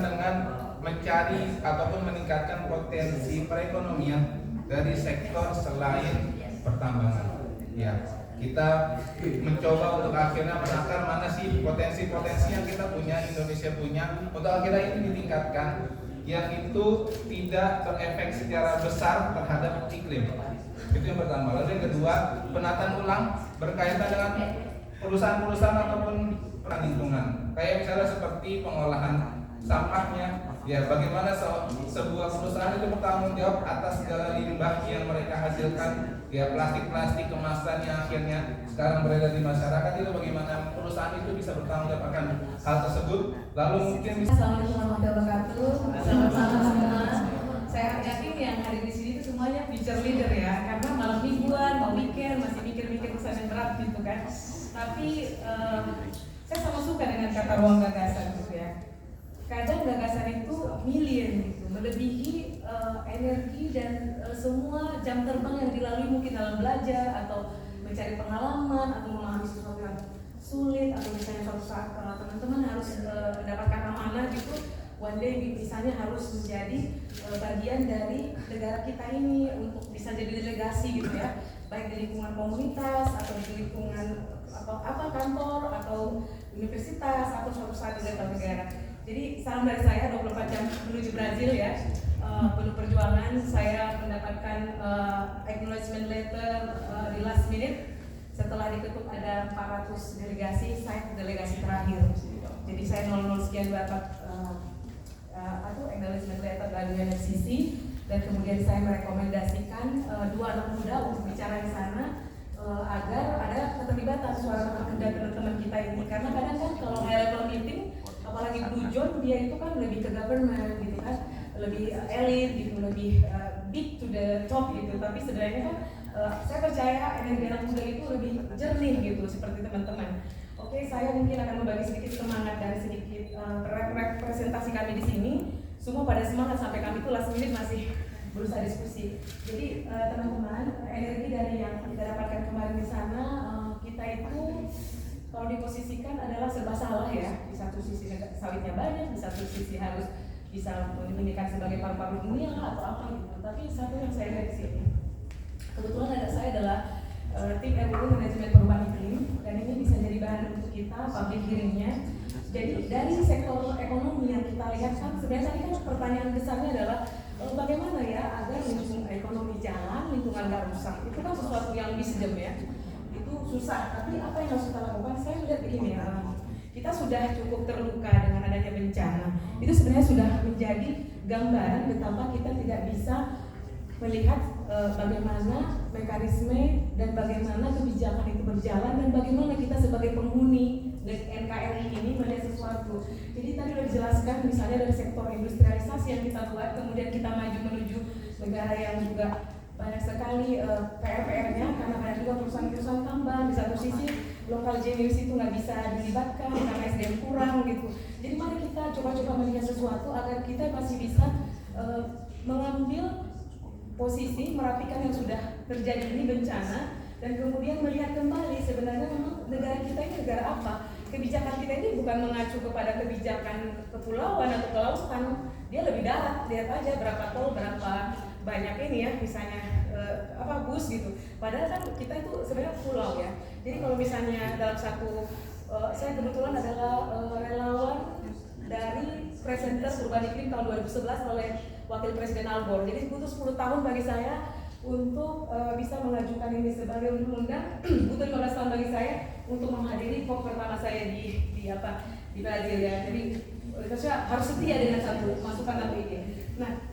berkaitan dengan mencari ataupun meningkatkan potensi perekonomian dari sektor selain pertambangan. Ya, kita mencoba untuk akhirnya menakar mana sih potensi-potensi yang kita punya, Indonesia punya, untuk akhirnya ini ditingkatkan, yang itu tidak berefek secara besar terhadap iklim. Itu yang pertama. Lalu yang kedua, penataan ulang berkaitan dengan perusahaan-perusahaan ataupun peran lingkungan. Kayak misalnya seperti pengolahan sampahnya, ya bagaimana sebuah perusahaan itu bertanggung jawab atas segala limbah yang mereka hasilkan, ya plastik-plastik kemasan yang akhirnya sekarang beredar di masyarakat, itu bagaimana perusahaan itu bisa bertanggung jawab akan hal tersebut. Lalu mungkin Assalamualaikum warahmatullahi wabarakatuh. Selamat semua. Saya yakin yang hadir di sini itu semuanya future leader ya, karena malam mingguan, mau weekend masih mikir-mikir pesan yang berat gitu kan. Tapi saya sama suka dengan kata ruang gagasan gitu ya. Kadang gagasan itu million gitu, melebihi energi dan semua jam terbang yang dilalui mungkin dalam belajar atau mencari pengalaman atau memahami sesuatu yang sulit, atau misalnya suatu saat teman-teman harus mendapatkan amanah gitu, one day misalnya harus menjadi bagian dari negara kita ini untuk bisa jadi delegasi gitu ya, baik di lingkungan komunitas atau di lingkungan apa kantor atau universitas atau suatu saat di level negara. Jadi salam dari saya 24 jam menuju Brazil ya, penuh perjuangan. Saya mendapatkan acknowledgement letter di last minute setelah diketuk ada 400 delegasi, saya delegasi terakhir. Jadi saya 00 sekian dapat acknowledgement letter dari UNFCCC, dan kemudian saya merekomendasikan dua anak muda untuk bicara di sana agar ada keterlibatan suara anak muda teman-teman kita ini, karena kadang kan kalau high level meeting apalagi Blue John dia itu kan lebih ke government gitu kan, lebih elit gitu, lebih big to the top gitu, tapi sebenarnya kan saya percaya energi anak muda itu lebih jernih gitu seperti teman-teman. Oke, saya mungkin akan membagi sedikit semangat dari sedikit representasi kami di sini. Semua pada semangat sampai kami itu last minute masih berusaha diskusi. Jadi teman-teman, energi dari yang kita dapatkan kemarin di sana, kita itu kalau diposisikan adalah serba salah ya. Di satu sisi sawitnya banyak, di satu sisi harus bisa menjadikan sebagai paru-paru dunia atau apa gitu. Tapi satu yang saya lihat di sini, kebetulan ada saya adalah tim RUU manajemen perubahan iklim, dan ini bisa jadi bahan untuk kita public hearingnya. Jadi dari sektor ekonomi yang kita lihat kan sebenarnya tadi kan pertanyaan besarnya adalah bagaimana ya agar lingkungan ekonomi jalan, lingkungan nggak rusak. Itu kan sesuatu yang wisdom ya. Itu susah, tapi apa yang harus kita lakukan? Saya melihat begini ya, kita sudah cukup terluka dengan adanya bencana. Itu sebenarnya sudah menjadi gambaran betapa kita tidak bisa melihat bagaimana mekanisme dan bagaimana kebijakan itu berjalan, dan bagaimana kita sebagai penghuni NKRI ini melihat sesuatu. Jadi tadi sudah dijelaskan misalnya dari sektor industrialisasi yang kita buat, kemudian kita maju menuju negara yang juga banyak sekali PR-nya, karena banyak juga perusahaan-perusahaan tambang. Di satu sisi lokal jenius itu nggak bisa dilibatkan karena SDM kurang gitu. Jadi mari kita coba-coba melihat sesuatu agar kita masih bisa mengambil posisi, merapikan yang sudah terjadi ini bencana, dan kemudian melihat kembali sebenarnya memang negara kita ini negara apa. Kebijakan kita ini bukan mengacu kepada kebijakan kepulauan atau kelautan, dia lebih darat. Lihat aja berapa tol, berapa banyak ini ya, misalnya bus gitu. Padahal kan kita itu sebenarnya pulau ya. Jadi kalau misalnya dalam satu, saya kebetulan adalah relawan dari presenter perubahan iklim tahun 2011 oleh Wakil Presiden Al Gore. Jadi butuh 10 tahun bagi saya untuk bisa mengajukan ini sebagai undang-undang. Butuh 15 tahun bagi saya untuk menghadiri COP pertama saya di Brazil ya. Jadi harus setia dengan satu masukan atau ide. Nah,